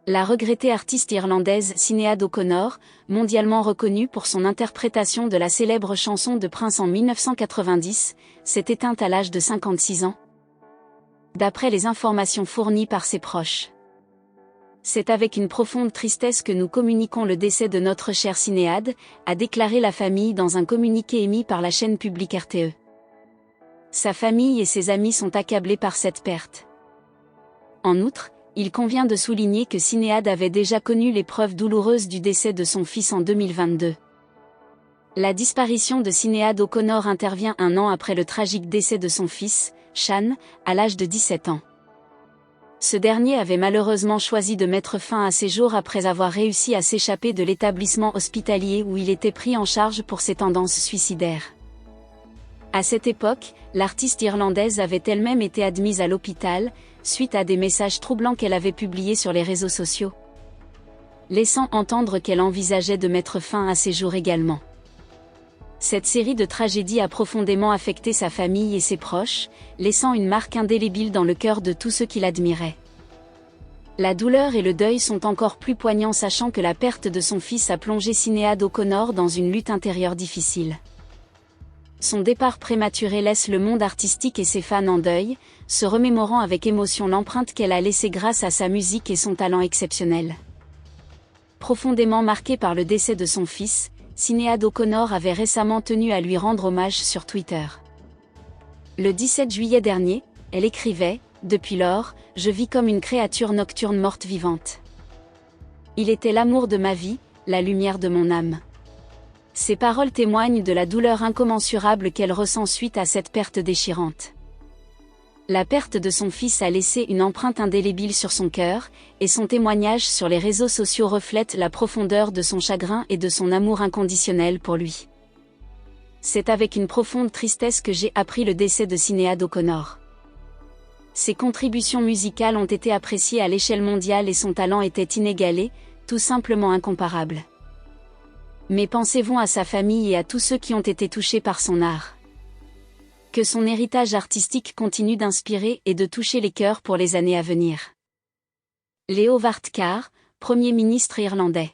La regrettée artiste irlandaise Sinéad O'Connor, mondialement reconnue pour son interprétation de la célèbre chanson de Prince en 1990, s'est éteinte à l'âge de 56 ans. D'après les informations fournies par ses proches. C'est avec une profonde tristesse que nous communiquons le décès de notre chère Sinéad, a déclaré la famille dans un communiqué émis par la chaîne publique RTE. Sa famille et ses amis sont accablés par cette perte. En outre, il convient de souligner que Sinéad avait déjà connu l'épreuve douloureuse du décès de son fils en 2022. La disparition de Sinéad O'Connor intervient un an après le tragique décès de son fils, Sean, à l'âge de 17 ans. Ce dernier avait malheureusement choisi de mettre fin à ses jours après avoir réussi à s'échapper de l'établissement hospitalier où il était pris en charge pour ses tendances suicidaires. À cette époque, l'artiste irlandaise avait elle-même été admise à l'hôpital, suite à des messages troublants qu'elle avait publiés sur les réseaux sociaux, laissant entendre qu'elle envisageait de mettre fin à ses jours également. Cette série de tragédies a profondément affecté sa famille et ses proches, laissant une marque indélébile dans le cœur de tous ceux qui l'admiraient. La douleur et le deuil sont encore plus poignants sachant que la perte de son fils a plongé Sinéad O'Connor dans une lutte intérieure difficile. Son départ prématuré laisse le monde artistique et ses fans en deuil, se remémorant avec émotion l'empreinte qu'elle a laissée grâce à sa musique et son talent exceptionnel. Profondément marquée par le décès de son fils, Sinéad O'Connor avait récemment tenu à lui rendre hommage sur Twitter. Le 17 juillet dernier, elle écrivait « Depuis lors, je vis comme une créature nocturne morte vivante. Il était l'amour de ma vie, la lumière de mon âme. » Ces paroles témoignent de la douleur incommensurable qu'elle ressent suite à cette perte déchirante. La perte de son fils a laissé une empreinte indélébile sur son cœur, et son témoignage sur les réseaux sociaux reflète la profondeur de son chagrin et de son amour inconditionnel pour lui. C'est avec une profonde tristesse que j'ai appris le décès de Sinéad O'Connor. Ses contributions musicales ont été appréciées à l'échelle mondiale et son talent était inégalé, tout simplement incomparable. Mais pensez à sa famille et à tous ceux qui ont été touchés par son art. Que son héritage artistique continue d'inspirer et de toucher les cœurs pour les années à venir. Leo Varadkar, Premier ministre irlandais.